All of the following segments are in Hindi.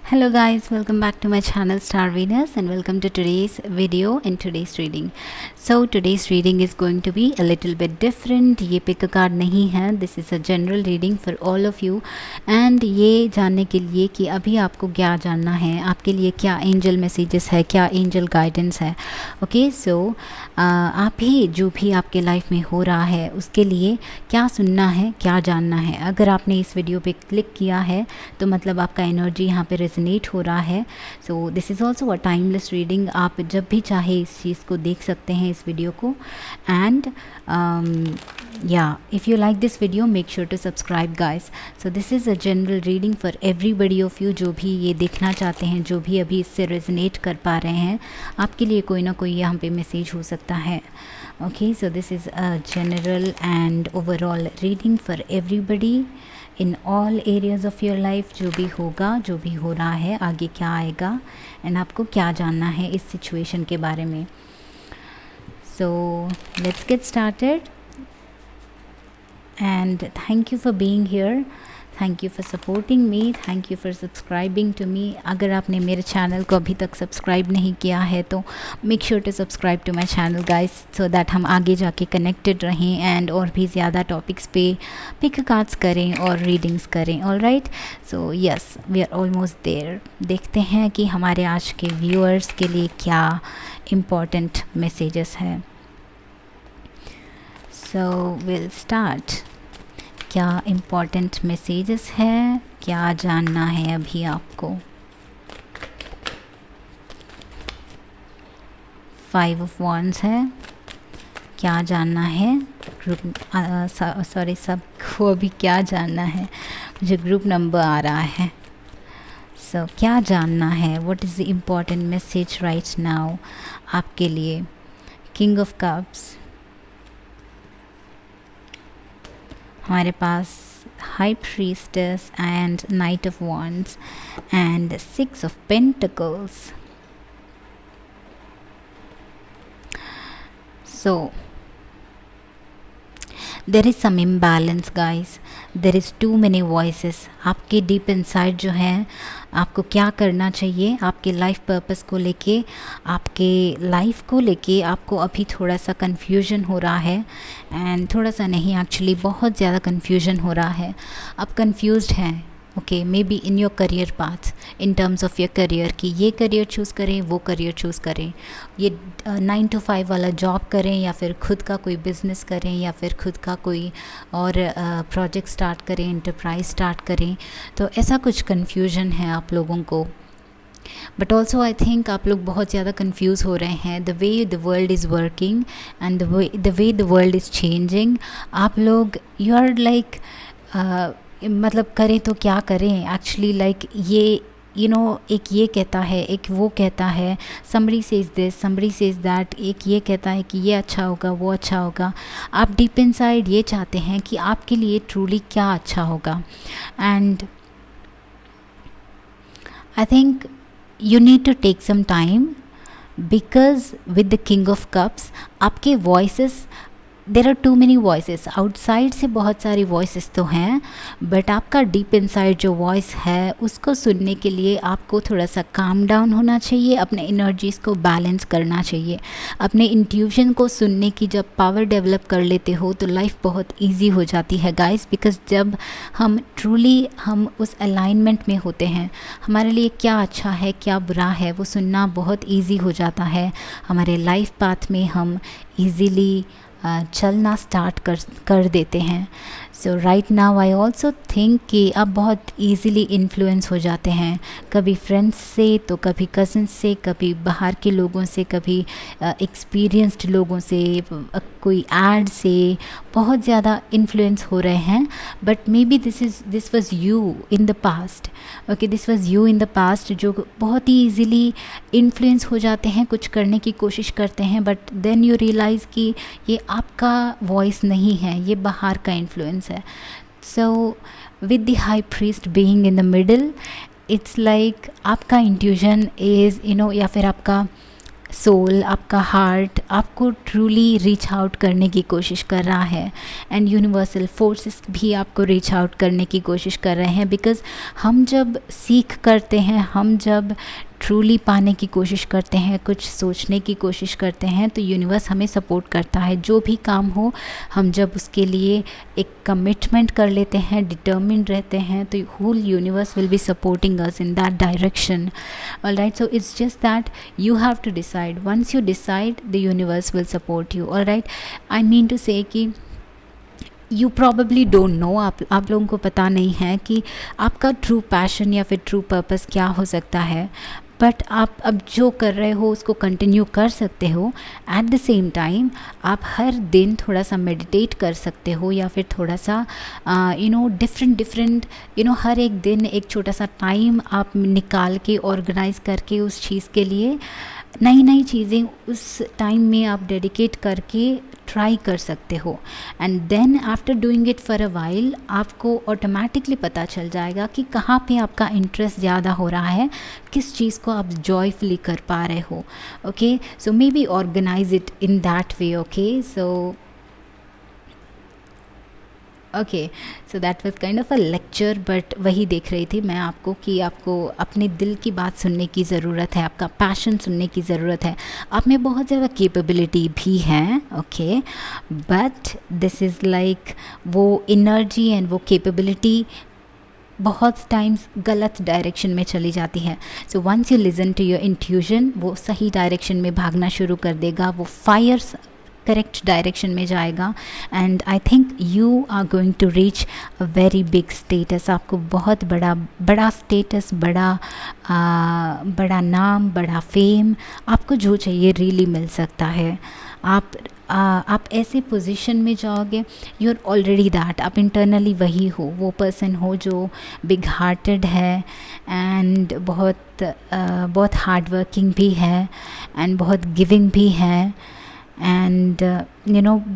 Hello guys, welcome back to my channel Star Venus and welcome to today's video and today's reading. So today's reading is going to be a little bit different. ये pick a card नहीं है. This is a general reading for all of you and ये जानने के लिए कि अभी आपको क्या जानना है, आपके लिए क्या angel messages है, क्या angel guidance है. Okay, so आप ही जो भी आपके लाइफ में हो रहा है उसके लिए क्या सुनना है, क्या जानना है. अगर आपने इस वीडियो पे क्लिक किया है तो मतलब आपका एनर्जी यहाँ पे रेजोनेट हो रहा है. So this is also a timeless reading. आप जब भी चाहे इस चीज़ को देख सकते हैं, इस वीडियो को. एंड या if you like this video make sure to subscribe guys. So this is a general reading for everybody of you जो भी ये देखना चाहते हैं, जो भी अभी इससे रेजोनेट कर पा रहे हैं. आपके लिए कोई ना कोई यहाँ पे मैसेज हो सकता है. Okay, so this is a general and overall reading for everybody in all areas of your life. जो भी होगा, जो भी हो रहा है, आगे क्या आएगा एंड आपको क्या जानना है इस सिचुएशन के बारे में. So let's get started and thank you for being here. Thank you for supporting me, thank you for subscribing to me. अगर आपने मेरे चैनल को अभी तक सब्सक्राइब नहीं किया है तो make sure to subscribe to my channel guys, so that हम आगे जाके कनेक्टेड रहें एंड और भी ज़्यादा टॉपिक्स पे पिक कार्ड्स करें और रीडिंग्स करें. All right, so yes we are almost there. देखते हैं कि हमारे आज के व्यूअर्स के लिए क्या इम्पोर्टेंट मैसेजेस हैं. So will start. क्या इम्पोर्टेंट मैसेजेस है, क्या जानना है अभी आपको. 5 ऑफ वॉन्ड्स है. क्या जानना है ग्रुप, सॉरी सबको अभी क्या जानना है, मुझे ग्रुप नंबर आ रहा है. सो क्या जानना है, what is the important message right now आपके लिए. किंग ऑफ कप्स, हमारे पास high priestess and knight of wands and 6 of pentacles. So there is some imbalance guys, there is too many voices. आपके डीप इनसाइड जो है, आपको क्या करना चाहिए आपके लाइफ पर्पस को लेके, आपके लाइफ को लेके आपको अभी थोड़ा सा कन्फ्यूजन हो रहा है. एंड थोड़ा सा नहीं, एक्चुअली बहुत ज़्यादा कन्फ्यूजन हो रहा है. आप कन्फ्यूज्ड हैं. Okay, may be in your career path, in terms of your career, कि ये करियर चूज़ करें, वो करियर चूज़ करें, ये 9 to 5 वाला जॉब करें या फिर खुद का कोई बिज़नेस करें या फिर खुद का कोई और प्रोजेक्ट स्टार्ट करें, एंटरप्राइज स्टार्ट करें. तो ऐसा कुछ कन्फ्यूजन है आप लोगों को. बट ऑल्सो आई थिंक आप लोग बहुत ज़्यादा कन्फ्यूज़ हो रहे हैं the way the world is working and the way the world is changing. आप लोग यू आर लाइक मतलब करें तो क्या करें एक्चुअली, लाइक ये एक ये कहता है, एक वो कहता है, somebody says this, somebody says that, एक ये कहता है कि ये अच्छा होगा, वो अच्छा होगा. आप डीप इनसाइड ये चाहते हैं कि आपके लिए ट्रूली क्या अच्छा होगा. And I think you need to take some time because with the king of cups आपके voices, there are too many voices. Outside से बहुत सारी वॉइसेस तो हैं, बट आपका डीप इनसाइड जो वॉइस है उसको सुनने के लिए आपको थोड़ा सा काम डाउन होना चाहिए, अपने एनर्जीज़ को बैलेंस करना चाहिए. अपने इंट्यूशन को सुनने की जब पावर डेवलप कर लेते हो तो लाइफ बहुत इजी हो जाती है गाइस. बिकॉज जब हम ट्रूली हम उस अलाइनमेंट में होते हैं, हमारे लिए क्या अच्छा है, क्या बुरा है, वो सुनना बहुत ईजी हो जाता है. हमारे लाइफ पाथ में हम ईज़िली चलना स्टार्ट कर देते हैं. So right now I also think कि आप बहुत ईज़िली इन्फ्लुएंस हो जाते हैं, कभी फ्रेंड्स से तो कभी कज़न्स से, कभी बाहर के लोगों से, कभी एक्सपीरियंस्ड लोगों से, कोई एड से बहुत ज़्यादा इन्फ्लुएंस हो रहे हैं. But may be this was you in the past. Okay, this was you in the past जो बहुत ही ईज़िली इन्फ्लुएंस हो जाते हैं, कुछ करने की कोशिश करते हैं, बट देन यू रियलाइज़ कि ये आपका वॉइस नहीं है, ये बाहर का इन्फ्लुएंस है. So with the high priest being in the middle, it's like आपका इंट्यूशन इज़ या फिर आपका सोल, आपका हार्ट आपको ट्रूली रीच आउट करने की कोशिश कर रहा है, एंड यूनिवर्सल फोर्सेस भी आपको रीच आउट करने की कोशिश कर रहे हैं। बिकॉज़ हम जब सीख करते हैं, हम जब ट्रूली पाने की कोशिश करते हैं, कुछ सोचने की कोशिश करते हैं, तो यूनिवर्स हमें सपोर्ट करता है। जो भी काम हो, हम जब उसके लिए एक कमिटमेंट कर लेते हैं, डिटर्मिन्ड रहते हैं, तो whole universe will be supporting us in that direction. Alright, so it's just that you have to decide. Once you decide, the universe will support you. all right, I mean to say कि यू प्रॉबली डोंट नो, आप लोगों को पता नहीं है कि आपका ट्रू पैशन या फिर ट्रू पर्पस क्या हो सकता है, बट आप अब जो कर रहे हो उसको कंटिन्यू कर सकते हो। एट द सेम टाइम आप हर दिन थोड़ा सा मेडिटेट कर सकते हो, या फिर थोड़ा सा डिफरेंट हर एक दिन एक छोटा सा टाइम आप निकाल के ऑर्गेनाइज करके उस चीज़ के लिए नई चीज़ें उस टाइम में आप डेडिकेट करके ट्राई कर सकते हो। And then after doing it for a while, आपको ऑटोमेटिकली पता चल जाएगा कि कहाँ पे आपका इंटरेस्ट ज़्यादा हो रहा है, किस चीज़ को आप जॉयफुली कर पा रहे हो। Okay, so maybe organise it in that way. Okay, so that was kind of a lecture, but वही देख रही थी मैं आपको कि आपको अपने दिल की बात सुनने की ज़रूरत है, आपका पैशन सुनने की ज़रूरत है। आप में बहुत ज़्यादा कैपेबिलिटी भी है, okay, but this is like वो एनर्जी एंड वो कैपेबिलिटी बहुत टाइम्स गलत डायरेक्शन में चली जाती है। So once you listen to your intuition, वो सही डायरेक्शन में भागना शुरू कर देगा, वो फायर्स करेक्ट डायरेक्शन में जाएगा, and I think you are going to reach a very big status. आपको बहुत बड़ा स्टेटस, बड़ा नाम, बड़ा फेम, आपको जो चाहिए रियली मिल सकता है। आप ऐसे पोजीशन में जाओगे, यू आर ऑलरेडी दैट, आप इंटरनली वही हो, वो पर्सन हो जो बिग हार्टेड है एंड बहुत हार्ड वर्किंग भी है एंड बहुत गिविंग भी है, एंड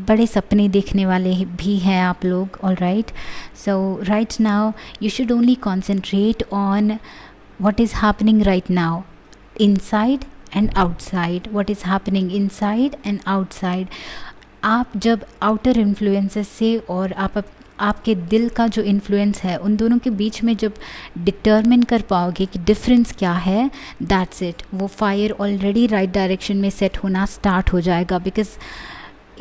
बड़े सपने देखने वाले भी हैं आप लोग। All right, so right now you should only concentrate on what is happening right now, inside and outside, what is happening inside and outside। आप जब आउटर इन्फ्लुएंसेस से और आपके दिल का जो इन्फ्लुएंस है, उन दोनों के बीच में जब डिटर्मिन कर पाओगे कि डिफरेंस क्या है, दैट्स इट, वो फायर ऑलरेडी राइट डायरेक्शन में सेट होना स्टार्ट हो जाएगा। बिकॉज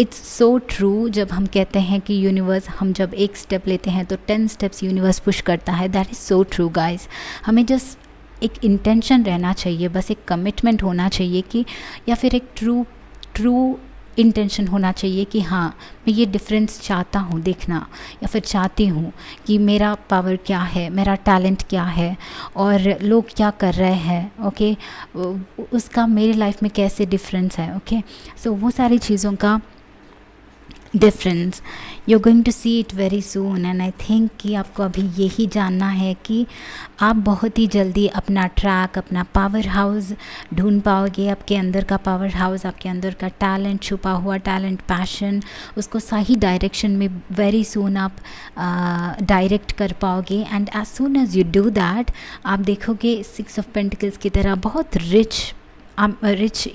इट्स सो ट्रू, जब हम कहते हैं कि यूनिवर्स, हम जब एक स्टेप लेते हैं तो 10 स्टेप्स यूनिवर्स पुश करता है। That is so true guys. हमें जस्ट एक इंटेंशन रहना चाहिए, बस एक कमिटमेंट होना चाहिए कि, या फिर एक ट्रू इंटेंशन होना चाहिए कि हाँ, मैं ये डिफरेंस चाहता हूँ देखना, या फिर चाहती हूँ कि मेरा पावर क्या है, मेरा टैलेंट क्या है, और लोग क्या कर रहे हैं, ओके, उसका मेरी लाइफ में कैसे डिफरेंस है। ओके, सो वो सारी चीज़ों का difference you are going to see it very soon. And I think कि आपको अभी यही जानना है कि आप बहुत ही जल्दी अपना ट्रैक, अपना पावर हाउस ढूंढ पाओगे। आपके अंदर का पावर हाउस, आपके अंदर का टैलेंट, छुपा हुआ टैलेंट, पैशन, उसको सही डायरेक्शन में वेरी सून आप डायरेक्ट कर पाओगे। And as soon as you do that, आप देखोगे 6 ऑफ पेंटिकल्स की तरह बहुत rich, rich,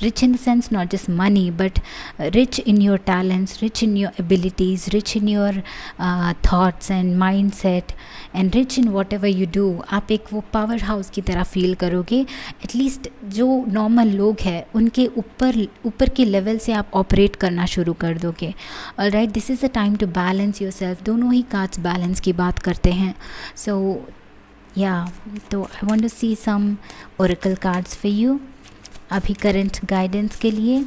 rich in the sense not just money, but rich in your talents, rich in your abilities, rich in your thoughts and mindset, and rich in whatever you do। आप एक वो पावर हाउस की तरह फील करोगे। एटलीस्ट जो नॉर्मल लोग हैं उनके ऊपर के लेवल से आप ऑपरेट करना शुरू कर दोगे। Alright, this is the time to balance yourself. दोनों ही कार्ड्स बैलेंस की बात करते हैं। सो तो I want to see some oracle cards for you अभी करंट गाइडेंस के लिए।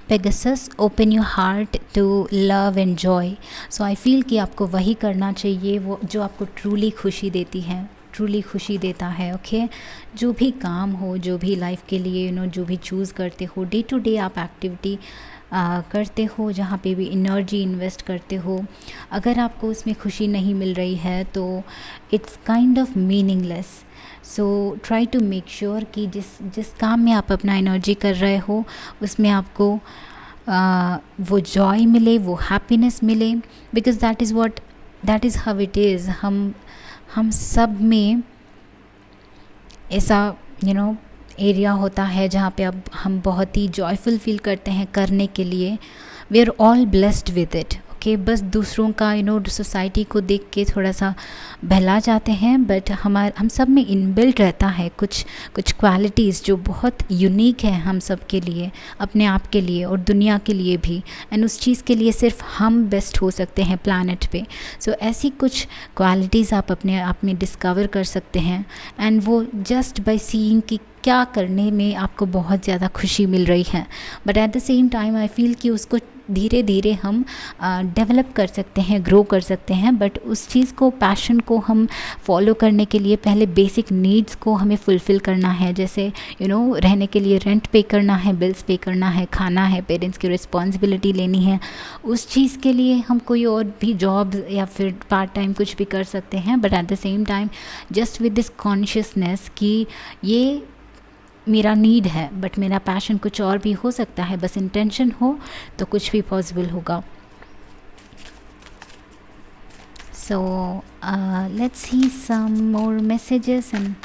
Pegasus, open your heart to love and joy। So I feel कि आपको वही करना चाहिए, वो जो आपको ट्रूली खुशी देती है, ट्रूली खुशी देता है। ओके, जो भी काम हो, जो भी लाइफ के लिए जो भी चूज़ करते हो, डे टू डे आप एक्टिविटी करते हो, जहाँ पे भी एनर्जी इन्वेस्ट करते हो, अगर आपको उसमें खुशी नहीं मिल रही है तो it's kind of meaningless. So try to make sure कि जिस काम में आप अपना एनर्जी कर रहे हो उसमें आपको वो जॉय मिले, वो हैप्पीनेस मिले, because that is how it is. हम सब में ऐसा एरिया होता है जहाँ पे अब हम बहुत ही जॉयफुल फील करते हैं करने के लिए। We are all blessed with it. Okay, बस दूसरों का सोसाइटी को देख के थोड़ा सा बहला जाते हैं, बट हम सब में इनबिल्ट रहता है कुछ क्वालिटीज़ जो बहुत यूनिक है हम सब के लिए, अपने आप के लिए और दुनिया के लिए भी, एंड उस चीज़ के लिए सिर्फ हम बेस्ट हो सकते हैं प्लैनेट पे। सो ऐसी कुछ क्वालिटीज़ आप अपने आप में डिस्कवर कर सकते हैं, एंड वो जस्ट बाय सीइंग कि क्या करने में आपको बहुत ज़्यादा खुशी मिल रही है। But at the same time I feel कि उसको धीरे धीरे हम डेवलप कर सकते हैं, ग्रो कर सकते हैं, बट उस चीज़ को, पैशन को हम फॉलो करने के लिए पहले बेसिक नीड्स को हमें फुलफ़िल करना है। जैसे रहने के लिए रेंट पे करना है, बिल्स पे करना है, खाना है, पेरेंट्स की रिस्पॉन्सिबिलिटी लेनी है। उस चीज़ के लिए हम कोई और भी जॉब या फिर पार्ट टाइम कुछ भी कर सकते हैं, but at the same time just with this consciousness कि ये मेरा नीड है, बट मेरा पैशन कुछ और भी हो सकता है। बस इंटेंशन हो तो कुछ भी पॉसिबल होगा। So let's see some more messages and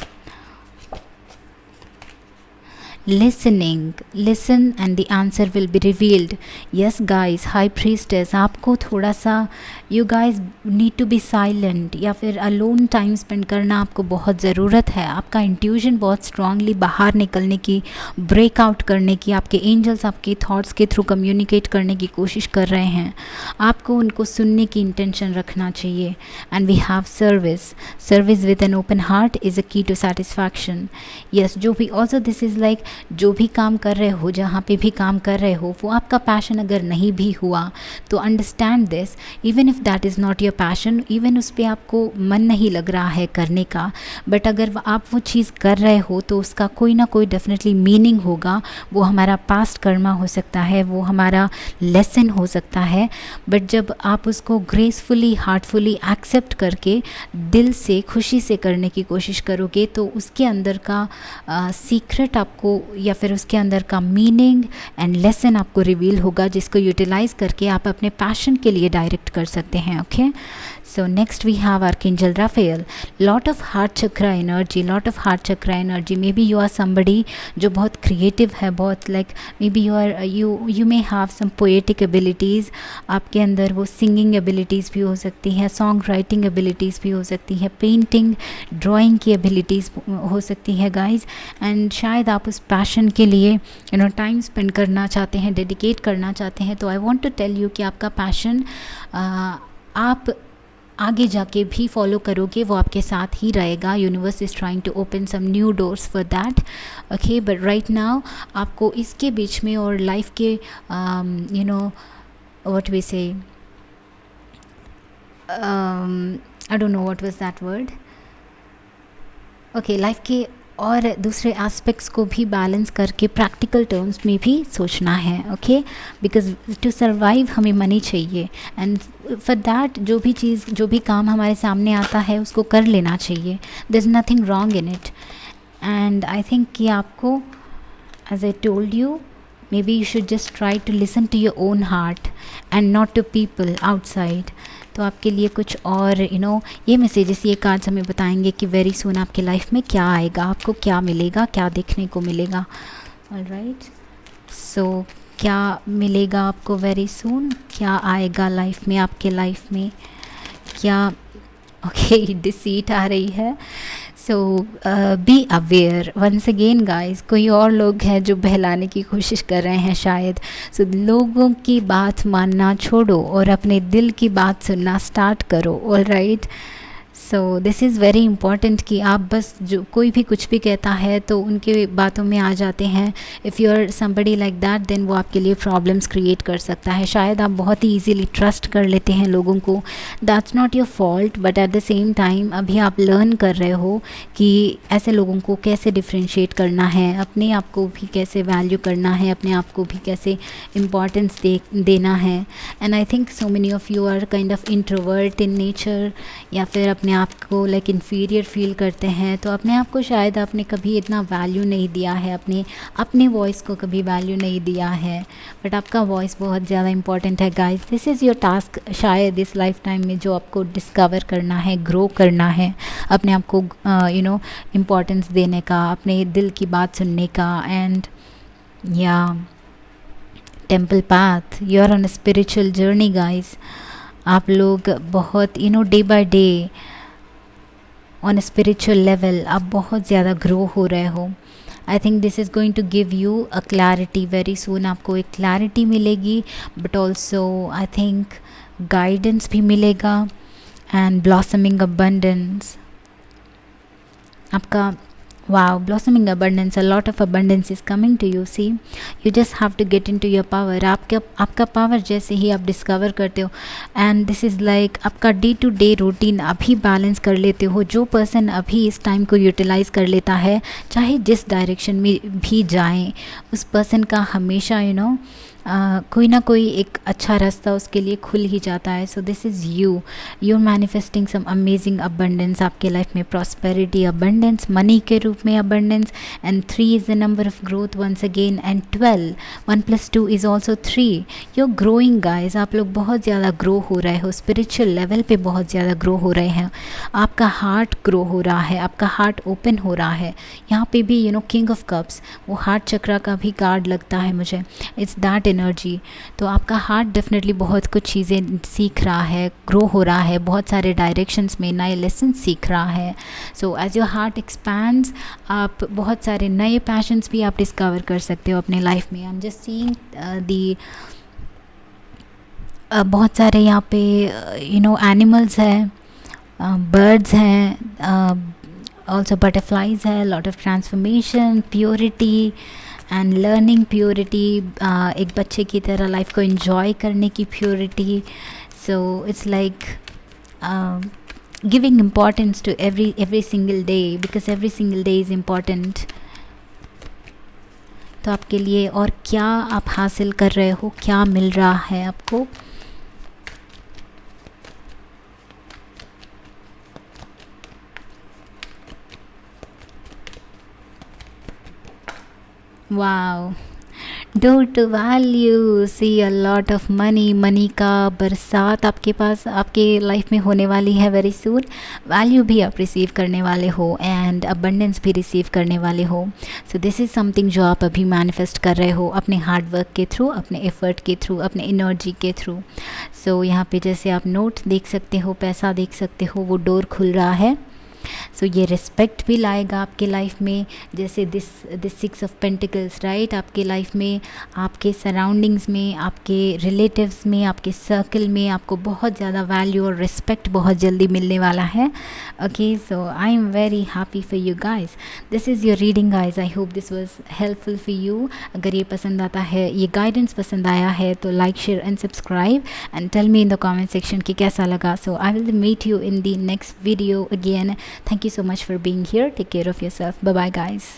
listen and the answer will be revealed. Yes guys, high priestess, आपको थोड़ा सा you guys need to be silent या फिर alone time spend करना आपको बहुत ज़रूरत है। आपका इंट्यूशन बहुत स्ट्रांगली बाहर निकलने की, ब्रेक आउट करने की, आपके एंजल्स आपके थॉट्स के थ्रू कम्युनिकेट करने की कोशिश कर रहे हैं। आपको उनको सुनने की इंटेंशन रखना चाहिए। And we have service with an open heart is a key to satisfaction. Yes, जो भी ऑल्सो दिस इज़ लाइक जो भी काम कर रहे हो, जहाँ पे भी काम कर रहे हो, वो आपका पैशन अगर नहीं भी हुआ तो understand this, even if that is not your passion, even उस पर आपको मन नहीं लग रहा है करने का, बट अगर आप वो चीज़ कर रहे हो तो उसका कोई ना कोई डेफिनेटली मीनिंग होगा। वो हमारा पास्ट कर्मा हो सकता है, वो हमारा लेसन हो सकता है, बट जब आप उसको ग्रेसफुली, हार्टफुली एक्सेप्ट करके दिल से, खुशी से करने की कोशिश करोगे तो उसके अंदर का सीक्रेट आपको या फिर उसके अंदर का मीनिंग एंड लेसन आपको रिवील होगा, जिसको यूटिलाइज करके आप अपने पैशन के लिए डायरेक्ट कर सकते हैं। Okay, so next we have archangel Raphael. Lot of heart chakra energy. Maybe you are somebody जो बहुत क्रिएटिव है, बहुत like maybe you may have some poetic abilities. आपके अंदर वो सिंगिंग एबिलिटीज़ भी हो सकती हैं, सॉन्ग राइटिंग एबिलिटीज़ भी हो सकती हैं, पेंटिंग, ड्राइंग की एबिलिटीज़ हो सकती है गाइज। एंड शायद आप उस पैशन के लिए टाइम स्पेंड करना चाहते हैं, डेडिकेट करना चाहते हैं। तो I want to tell you कि आपका पैशन आप आगे जाके भी फॉलो करोगे, वो आपके साथ ही रहेगा। Universe is trying to open some new doors for that. Okay, but right now आपको इसके बीच में और लाइफ के व्हाट वी से I don't know what was that word. Okay, life के और दूसरे एस्पेक्ट्स को भी बैलेंस करके प्रैक्टिकल टर्म्स में भी सोचना है। ओके, बिकॉज टू सर्वाइव हमें मनी चाहिए, एंड फॉर दैट जो भी काम हमारे सामने आता है उसको कर लेना चाहिए। There is nothing wrong in it. And I think कि आपको, as I told you, maybe you should just try to listen to your own heart and not to people outside. तो आपके लिए कुछ और ये मैसेजेस, ये कार्ड्स हमें बताएंगे कि वेरी सून आपके लाइफ में क्या आएगा, आपको क्या मिलेगा, क्या देखने को मिलेगा। ऑलराइट, सो क्या मिलेगा आपको वेरी सून, क्या आएगा लाइफ में, आपके लाइफ में क्या। ओके, डिसीट आ रही है। So be aware once again guys. कोई और लोग हैं जो बहलाने की कोशिश कर रहे हैं शायद। सो लोगों की बात मानना छोड़ो और अपने दिल की बात सुनना स्टार्ट करो। Alright, so this is very important कि आप बस जो कोई भी कुछ भी कहता है तो उनके बातों में आ जाते हैं। If you are somebody like that, then वो आपके लिए प्रॉब्लम्स क्रिएट कर सकता है। शायद आप बहुत ही ईजीली ट्रस्ट कर लेते हैं लोगों को, that's not your fault, but at the same time अभी आप लर्न कर रहे हो कि ऐसे लोगों को कैसे डिफ्रेंशिएट करना है, अपने आप को भी कैसे वैल्यू करना है, अपने आप को भी कैसे इम्पॉर्टेंस देना है। And I think so many of you are kind of introvert in nature, या फिर अपने आप को लाइक इन्फीरियर फील करते हैं, तो अपने आप को शायद आपने कभी इतना वैल्यू नहीं दिया है, अपने वॉइस को कभी वैल्यू नहीं दिया है। बट आपका वॉइस बहुत ज़्यादा इंपॉर्टेंट है guys. This is your task शायद इस लाइफ टाइम में, जो आपको डिस्कवर करना है, ग्रो करना है, अपने आप को इम्पोर्टेंस देने का, अपने दिल की बात सुनने का। एंड या temple path, you are on a spiritual journey guys. आप लोग बहुत day by day on a spiritual level आप बहुत ज़्यादा ग्रो हो रहे हो। I think this is going to give you a clarity very soon. आपको एक क्लैरिटी मिलेगी, but also I think guidance भी मिलेगा एंड ब्लॉसमिंग अबंडेंस। आपका wow, blossoming abundance, a lot of abundance is coming to you. See, you just have to get into your power. आपका पावर जैसे ही आप डिस्कवर करते हो, एंड दिस इज़ लाइक आपका डे टू डे रूटीन अभी बैलेंस कर लेते हो। जो पर्सन अभी इस टाइम को यूटिलाइज़ कर लेता है, चाहे जिस डायरेक्शन में भी जाएं, उस पर्सन का हमेशा कोई ना कोई एक अच्छा रास्ता उसके लिए खुल ही जाता है। So this is you manifesting some amazing abundance आपके लाइफ में, प्रॉस्पेरिटी, अबंडेंस, मनी के रूप में abundance. And 3 is the number of growth once again, and 12, 1 + 2 is also 3। You growing guys, आप लोग बहुत ज़्यादा ग्रो हो रहे हो, स्पिरिचुअल लेवल पे बहुत ज़्यादा ग्रो हो रहे हैं। आपका हार्ट ग्रो हो रहा है, आपका हार्ट ओपन हो रहा है। यहाँ पे भी किंग ऑफ कप्स, वो हार्ट चक्रा का भी कार्ड लगता है मुझे, इट्स दैट एनर्जी। तो आपका हार्ट डेफिनेटली बहुत कुछ चीज़ें सीख रहा है, ग्रो हो रहा है, बहुत सारे डायरेक्शंस में नए लेसन सीख रहा है। So as your heart expands, आप बहुत सारे नए पैशंस भी आप डिस्कवर कर सकते हो अपने लाइफ में। I am just seeing the बहुत सारे यहाँ पे एनिमल्स हैं, बर्ड्स हैं, ऑल्सो बटरफ्लाइज है, lot of transformation, purity and learning purity, एक बच्चे की तरह लाइफ को एंजॉय करने की purity. So it's like giving importance to every single day, because every single day is important। तो आपके लिए और क्या आप हासिल कर रहे हो, क्या मिल रहा है आपको। Wow, due to value, see a lot of money का बरसात आपके पास, आपके लाइफ में होने वाली है वेरी सून। वैल्यू भी आप रिसीव करने वाले हो, एंड अबंडेंस भी रिसीव करने वाले हो। सो दिस इज़ समथिंग जो आप अभी मैनिफेस्ट कर रहे हो अपने हार्ड वर्क के थ्रू, अपने एफर्ट के थ्रू, अपने एनर्जी के थ्रू। सो यहाँ पे जैसे आप नोट देख सकते हो, पैसा देख सकते हो, वो डोर खुल रहा है। सो ये रिस्पेक्ट भी लाएगा आपके लाइफ में, जैसे दिस 6 ऑफ पेंटिकल्स, राइट। आपके लाइफ में, आपके सराउंडिंग्स में, आपके रिलेटिव्स में, आपके सर्कल में आपको बहुत ज़्यादा वैल्यू और रिस्पेक्ट बहुत जल्दी मिलने वाला है। Okay, so I am very happy for you guys. This is your reading guys. I hope this was helpful for you. अगर ये पसंद आता है, ये गाइडेंस पसंद आया है, तो like, share and subscribe, and tell me in the comment section कि कैसा लगा। So I will meet you in the next video again. Thank you so much for being here. Take care of yourself. Bye bye guys.